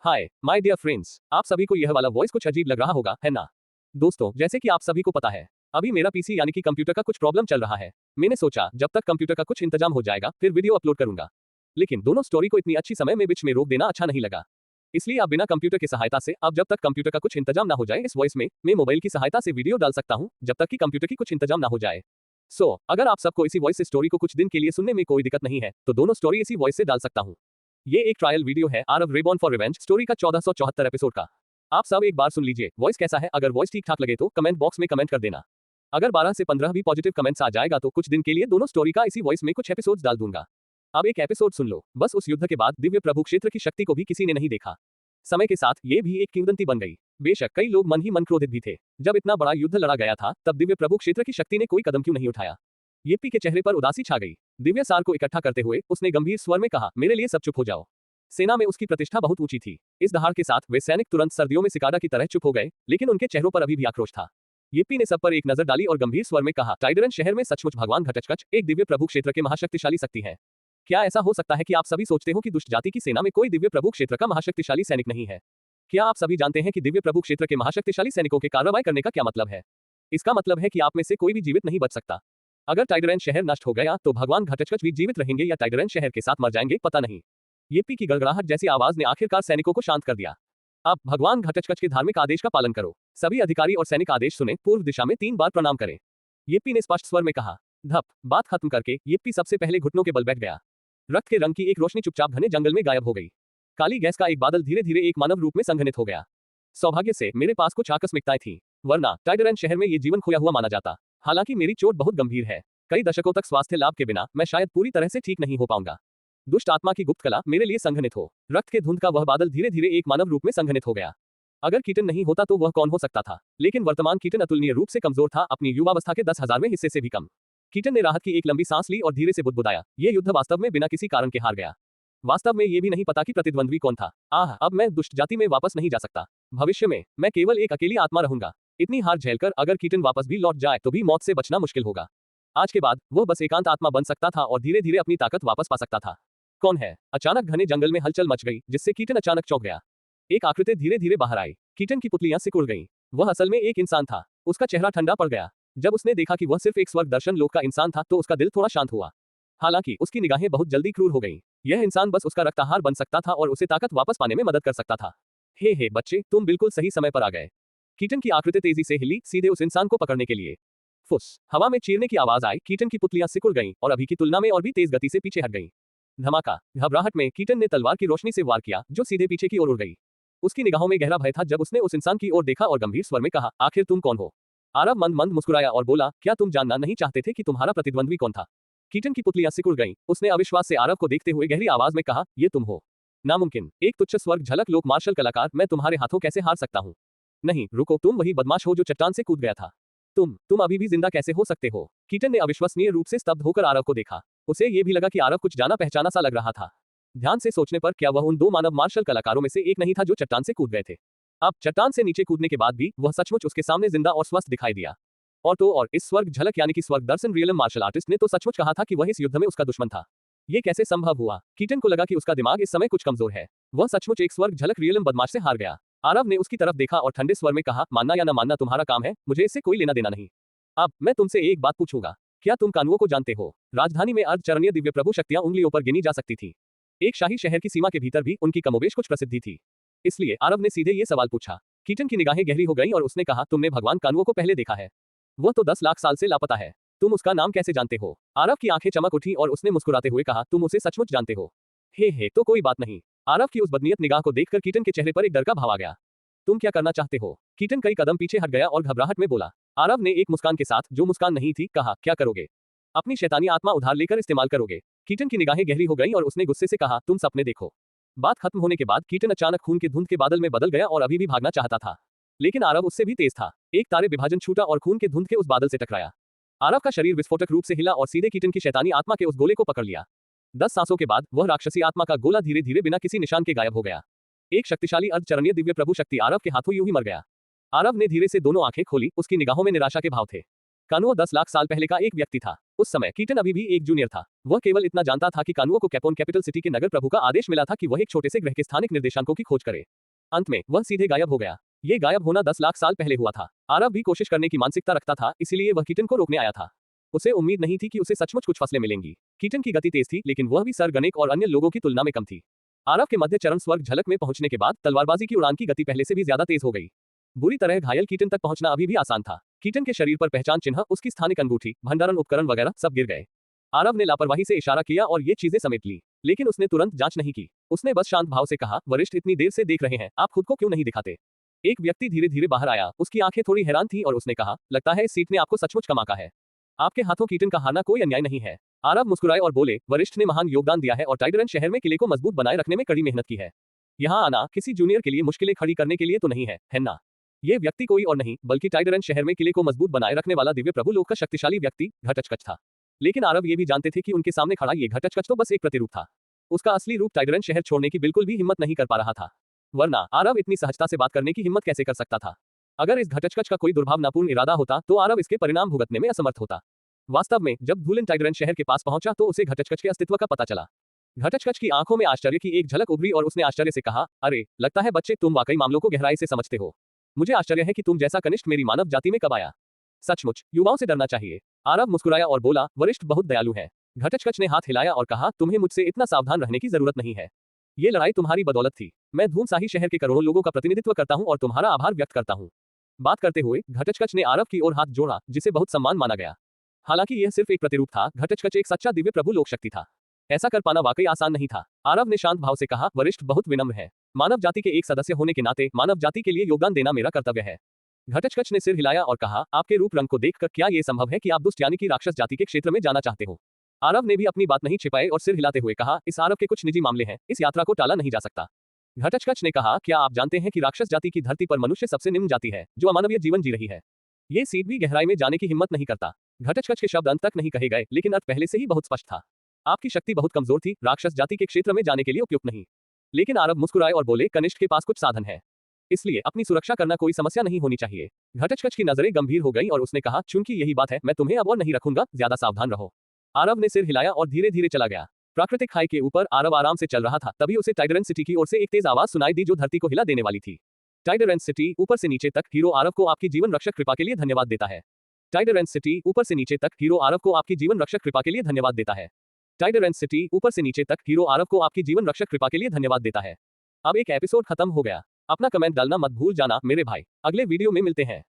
Hi my dear friends, आप सभी को यह वाला वॉइस कुछ अजीब लग रहा होगा, है ना? दोस्तों, जैसे कि आप सभी को पता है, अभी मेरा पीसी यानी कि कंप्यूटर का कुछ प्रॉब्लम चल रहा है। मैंने सोचा जब तक कंप्यूटर का कुछ इंतजाम हो जाएगा फिर वीडियो अपलोड करूंगा। लेकिन दोनों स्टोरी को इतनी अच्छी समय में बीच में रोक देना अच्छा नहीं लगा। इसलिए अब बिना कंप्यूटर की सहायता से अब जब तक कंप्यूटर का कुछ इंतजाम ना हो जाए इस वॉइस में मैं मोबाइल की सहायता से वीडियो डाल सकता हूं जब तक कि कंप्यूटर की कुछ इंतजाम ना हो जाए। अगर आप सबको इसी वॉइस से स्टोरी को कुछ दिन के लिए सुनने में कोई दिक्कत नहीं है तो दोनों स्टोरी इसी वॉइस से डाल सकता हूं। ये एक ट्रायल वीडियो है आरव रेबॉर्न फॉर रिवेंज स्टोरी का 1474 एपिसोड का। आप सब एक बार सुन लीजिए वॉइस कैसा है। अगर वॉइस ठीक ठाक लगे तो कमेंट बॉक्स में कमेंट कर देना। अगर 12 से 15 भी पॉजिटिव कमेंट्स आ जाएगा तो कुछ दिन के लिए दोनों स्टोरी का इसी वॉइस में कुछ एपिसोड्स डाल दूंगा। अब एक एपिसोड सुन लो। बस उस युद्ध के बाद दिव्य प्रभु क्षेत्र की शक्ति को भी किसी ने नहीं देखा। समय के साथ ये भी एक किंवदंती बन गई। बेशक कई लोग मन ही मन क्रोधित भी थे। जब इतना बड़ा युद्ध लड़ा गया था तब दिव्य प्रभु क्षेत्र की शक्ति ने कोई कदम क्यों नहीं उठाया। येप्पी के चेहरे पर उदासी छा गई। दिव्य सार को इकट्ठा करते हुए उसने गंभीर स्वर में कहा, मेरे लिए सब चुप हो जाओ। सेना में उसकी प्रतिष्ठा बहुत ऊंची थी। इस दहाड़ के साथ वे सैनिक तुरंत सर्दियों में सिकाडा की तरह चुप हो गए, लेकिन उनके चेहरों पर अभी भी आक्रोश था। येप्पी ने सब पर एक नजर डाली और गंभीर स्वर में कहा, टाइडरन शहर में सचमुच भगवान घटचकच एक दिव्य प्रभु क्षेत्र के महाशक्तिशाली शक्ति है। क्या ऐसा हो सकता है कि आप सभी सोचते हो कि दुष्ट जाति की सेना में कोई दिव्य प्रभु क्षेत्र का महाशक्तिशाली सैनिक नहीं है? क्या आप सभी जानते हैं कि दिव्य प्रभु क्षेत्र के महाशक्तिशाली सैनिकों के कार्रवाई करने का क्या मतलब है? इसका मतलब है कि आप में से कोई भी जीवित नहीं बच सकता। अगर टाइडरन शहर नष्ट हो गया तो भगवान घटचकच भी जीवित रहेंगे या टाइडरन शहर के साथ मर जाएंगे, पता नहीं। येप्पी की गड़गड़ाहट जैसी आवाज ने आखिरकार सैनिकों को शांत कर दिया। अब भगवान घटचकच के धार्मिक आदेश का पालन करो। सभी अधिकारी और सैनिक आदेश सुने, पूर्व दिशा में 3 बार प्रणाम करें। येप्पी ने स्पष्ट स्वर में कहा। धप। बात खत्म करके येप्पी सबसे पहले घुटनों के बल बैठ गया। रक्त के रंग की एक रोशनी चुपचाप घने जंगल में गायब हो गई। काली गैस का एक बादल धीरे धीरे एक मानव रूप में संघनित हो गया। सौभाग्य से मेरे पास कुछ आकस्मिकताएं थी, वरना टाइडरन शहर में ये जीवन खोया हुआ माना जाता। हालांकि मेरी चोट बहुत गंभीर है। कई दशकों तक स्वास्थ्य लाभ के बिना मैं शायद पूरी तरह से ठीक नहीं हो पाऊंगा। दुष्ट आत्मा की गुप्त कला मेरे लिए संघनित हो। रक्त के धुंध का वह बादल धीरे धीरे एक मानव रूप में संघनित हो गया। अगर कीटन नहीं होता तो वह कौन हो सकता था? लेकिन वर्तमान कीटन अतुलनीय रूप से कमजोर था, अपनी युवावस्था के 10,000वें हिस्से से भी कम। कीटन ने राहत की एक लंबी सांस ली और धीरे से बुदबुदाया, ये युद्ध वास्तव में बिना किसी कारण के हार गया। वास्तव में ये भी नहीं पता कि प्रतिद्वंद्वी कौन था। अब मैं दुष्ट जाति में वापस नहीं जा सकता। भविष्य में मैं केवल एक अकेली आत्मा रहूंगा। इतनी हार झेलकर अगर कीटन वापस भी लौट जाए तो भी मौत से बचना मुश्किल होगा। आज के बाद वह बस एकांत आत्मा बन सकता था और धीरे धीरे अपनी ताकत वापस पा सकता था। कौन है? अचानक घने जंगल में हलचल मच गई, जिससे कीटन अचानक चौंक गया। एक आकृति धीरे धीरे बाहर आई। कीटन की पुतलियां सिकुड़ गईं। वह असल में एक इंसान था। उसका चेहरा ठंडा पड़ गया। जब उसने देखा कि वह सिर्फ एक स्वर्ग दर्शन लोक का इंसान था तो उसका दिल थोड़ा शांत हुआ। हालांकि उसकी निगाहें बहुत जल्दी क्रूर हो गईं। यह इंसान बस उसका रक्ताहार बन सकता था और उसे ताकत वापस पाने में मदद कर सकता था। हे बच्चे, तुम बिल्कुल सही समय पर आ गए। कीटन की आकृति तेजी से हिली, सीधे उस इंसान को पकड़ने के लिए। फुस। हवा में चीरने की आवाज आई। कीटन की पुतलियां सिकुड़ गईं और अभी की तुलना में और भी तेज गति से पीछे हट गईं। धमाका। घबराहट में कीटन ने तलवार की रोशनी से वार किया, जो सीधे पीछे की ओर उड़ गई। उसकी निगाहों में गहरा भय था जब उसने उस इंसान की ओर देखा और गंभीर स्वर में कहा, आखिर तुम कौन हो? आरव मंद मंद मुस्कुराया और बोला, क्या तुम जानना नहीं चाहते थे कि तुम्हारा प्रतिद्वंद्वी कौन था? कीटन की पुतलियां सिकुड़ गईं। उसने अविश्वास से आरव को देखते हुए गहरी आवाज में कहा, ये तुम हो? नामुमकिन। एक तुच्छ स्वर्ग झलक लोक मार्शल कलाकार, मैं तुम्हारे हाथों कैसे हार सकता हूँ? नहीं रुको, तुम वही बदमाश हो जो चट्टान से कूद गया था। तुम अभी भी जिंदा कैसे हो सकते हो? कीटन ने अविश्वसनीय रूप से स्तब्ध होकर आरव को देखा। उसे ये भी लगा कि आरव कुछ जाना पहचाना सा लग रहा था। ध्यान से सोचने पर क्या वह उन 2 मानव मार्शल कलाकारों में से एक नहीं था जो चट्टान से कूद गए थे? अब चट्टान से नीचे कूदने के बाद भी वह सचमुच उसके सामने जिंदा और स्वस्थ दिखाई दिया। और इस स्वर्ग झलक यानी कि स्वर्ग दर्शन रियलम मार्शल आर्टिस्ट ने तो सचमुच कहा था कि वह इस युद्ध में उसका दुश्मन था। ये कैसे संभव हुआ? कीटन को लगा कि उसका दिमाग इस समय कुछ कमजोर है। वह सचमुच एक स्वर्ग झलक रियलम बदमाश से हार गया। आरव ने उसकी तरफ देखा और ठंडे स्वर में कहा, मानना या न मानना तुम्हारा काम है, मुझे इससे कोई लेना देना नहीं। अब मैं तुमसे एक बात पूछूंगा, क्या तुम कानुओं को जानते हो? राजधानी में अर्धचरणीय दिव्य प्रभु शक्तियां उंगलियों पर गिनी जा सकती थी। एक शाही शहर की सीमा के भीतर भी उनकी कमोबेश कुछ प्रसिद्धि थी। इसलिए आरव ने सीधे ये सवाल पूछा। कीटन की निगाहें गहरी हो गईं और उसने कहा, तुमने भगवान कानुओं को पहले देखा है? वह तो 10 लाख साल से लापता है। तुम उसका नाम कैसे जानते हो? आरव की आंखें चमक उठी और उसने मुस्कुराते हुए कहा, तुम उसे सचमुच जानते हो? तो कोई बात नहीं। आरव की उस बदनीयत निगाह को देखकर कीटन के चेहरे पर एक डर का भाव आ गया। तुम क्या करना चाहते हो? कीटन कई कदम पीछे हट गया और घबराहट में बोला। आरव ने एक मुस्कान के साथ, जो मुस्कान नहीं थी, कहा, क्या करोगे? अपनी शैतानी आत्मा उधार लेकर इस्तेमाल करोगे? कीटन की निगाहें गहरी हो गईं और उसने गुस्से से कहा, तुम सपने देखो। बात खत्म होने के बाद कीटन अचानक खून के धुंध के बादल में बदल गया और अभी भी भागना चाहता था। लेकिन आरव उससे भी तेज था। एक तारे विभाजन छूटा और खून के धुंध के उस बादल से टकराया। आरव का शरीर विस्फोटक रूप से हिला और सीधे कीटन की शैतानी आत्मा के उस गोले को पकड़ लिया। 10 सांसों के बाद वह राक्षसी आत्मा का गोला धीरे धीरे बिना किसी निशान के गायब हो गया। एक शक्तिशाली अर्धचरणीय दिव्य प्रभु शक्ति आरव के हाथों यूं ही मर गया। आरव ने धीरे से दोनों आंखें खोली, उसकी निगाहों में निराशा के भाव थे। कानुओ 10 लाख साल पहले का एक व्यक्ति था। उस समय कीटन अभी भी एक जूनियर था। वह केवल इतना जानता था कि कानुओ को कैपोन कैपिटल सिटी के नगर प्रभु का आदेश मिला था कि वह एक छोटे से ग्रह के स्थानिक निर्देशांकों की खोज करे। अंत में वह सीधे गायब हो गया। ये गायब होना 10 लाख साल पहले हुआ था। आरव भी कोशिश करने की मानसिकता रखता था, इसीलिए वह कीटन को रोकने आया था। उसे उम्मीद नहीं थी कि उसे सचमुच कुछ फसलें मिलेंगी। कीटन की गति तेज थी, लेकिन वह भी सर गनेक और अन्य लोगों की तुलना में कम थी। आरव के मध्य चरण स्वर्ग झलक में पहुंचने के बाद तलवारबाजी की उड़ान की गति पहले से भी ज्यादा तेज हो गई। बुरी तरह घायल कीटन तक पहुंचना अभी भी आसान था। कीटन के शरीर पर पहचान चिन्ह, उसकी स्थानिक अंगूठी, भंडारण उपकरण वगैरह सब गिर गए। आरव ने लापरवाही से इशारा किया और ये चीजें समेट ली, लेकिन उसने तुरंत जांच नहीं की। उसने बस शांत भाव से कहा, वरिष्ठ इतनी देर से देख रहे हैं, आप खुद को क्यों नहीं दिखाते? एक व्यक्ति धीरे धीरे बाहर आया। उसकी आंखें थोड़ी हैरान थी और उसने कहा, लगता है इस सीट ने आपको सचमुच कमा का है। आपके हाथों कीटन का हारना कोई अन्याय नहीं है। आरव मुस्कुराए और बोले, वरिष्ठ ने महान योगदान दिया है और टाइडरन शहर में किले को मजबूत बनाए रखने में कड़ी मेहनत की है। यहाँ आना किसी जूनियर के लिए मुश्किलें खड़ी करने के लिए तो नहीं है ना? ये व्यक्ति कोई और नहीं बल्कि टाइडरन शहर में किले को मजबूत बनाए रखने वाला दिव्य प्रभु लोक का शक्तिशाली व्यक्ति घटचकच था। लेकिन आरव ये भी जानते थे कि उनके सामने खड़ा ये घटचकच तो बस एक प्रतिरूप था। उसका असली रूप टाइडरन शहर छोड़ने की बिल्कुल भी हिम्मत नहीं कर पा रहा था। वरना आरव इतनी सहजता से बात करने की हिम्मत कैसे कर सकता था? अगर इस घटचकच का कोई दुर्भावनापूर्ण इरादा होता तो आरव इसके परिणाम भुगतने में असमर्थ होता। वास्तव में जब धूलिन टाइडरन शहर के पास पहुंचा तो उसे घटचकच के अस्तित्व का पता चला। घटचकच की आंखों में आश्चर्य की एक झलक उभरी और उसने आश्चर्य से कहा, अरे लगता है बच्चे तुम वाकई मामलों को गहराई से समझते हो। मुझे आश्चर्य है कि तुम जैसा कनिष्ठ मेरी मानव जाति में कब आया। सचमुच युवाओं से डरना चाहिए। आरव मुस्कुराया और बोला, वरिष्ठ बहुत दयालु है। घटचकच ने हाथ हिलाया और कहा, तुम्हें मुझसे इतना सावधान रहने की जरूरत नहीं है। ये लड़ाई तुम्हारी बदौलत थी। मैं धूमशाही शहर के करोड़ों लोगों का प्रतिनिधित्व करता हूं और तुम्हारा आभार व्यक्त करता हूं। बात करते हुए घटचकच ने आरव की ओर हाथ जोड़ा, जिसे बहुत सम्मान माना गया। हालांकि यह सिर्फ एक प्रतिरूप था, घटचकच एक सच्चा दिव्य प्रभु लोक शक्ति था। ऐसा कर पाना वाकई आसान नहीं था। आरव ने शांत भाव से कहा, वरिष्ठ बहुत विनम्र है। मानव जाति के एक सदस्य होने के नाते मानव जाति के लिए योगदान देना मेरा कर्तव्य है। घटचकच ने सिर हिलाया और कहा, आपके रूप रंग को देखकर क्या यह संभव है कि आप दुष्ट यानी कि राक्षस जाति के क्षेत्र में जाना चाहते हो? आरव ने भी अपनी बात नहीं छिपाई और सिर हिलाते हुए कहा, इस आरव के कुछ निजी मामले हैं, इस यात्रा को टाला नहीं जा सकता। घटचकच ने कहा, क्या आप जानते हैं कि राक्षस जाति की धरती पर मनुष्य सबसे निम्न जाति है जो अमानवीय जीवन जी रही है? ये सीट भी गहराई में जाने की हिम्मत नहीं करता। घटचकच के शब्द अंत तक नहीं कहे गए, लेकिन अर्थ पहले से ही बहुत स्पष्ट था। आपकी शक्ति बहुत कमजोर थी, राक्षस जाति के क्षेत्र में जाने के लिए उपयुक्त नहीं। लेकिन आरव मुस्कुराए और बोले, कनिष्ठ के पास कुछ साधन है, इसलिए अपनी सुरक्षा करना कोई समस्या नहीं होनी चाहिए। घटचकच की नजरें गंभीर हो गई और उसने कहा, चूंकि यही बात है, मैं तुम्हें अब और नहीं रखूंगा, ज्यादा सावधान रहो। आरव ने सिर हिलाया और धीरे धीरे चला गया। प्राकृतिक खाई के ऊपर आरव आराम से चल रहा था, तभी उसे टाइडरन सिटी की ओर से एक तेज आवाज सुनाई दी जो धरती को हिला देने वाली थी। टाइडरन सिटी ऊपर से नीचे तक हीरो आरव को आपकी जीवन रक्षक कृपा के लिए धन्यवाद देता है। टाइडरन सिटी ऊपर से नीचे तक हीरो आरव को आपकी जीवन रक्षक कृपा के लिए धन्यवाद देता है। टाइडरन सिटी ऊपर से नीचे तक हीरो आरव को आपकी जीवन रक्षक कृपा के लिए धन्यवाद देता है। अब एक एपिसोड खत्म हो गया। अपना कमेंट डालना मत भूल जाना मेरे भाई। अगले वीडियो में मिलते हैं।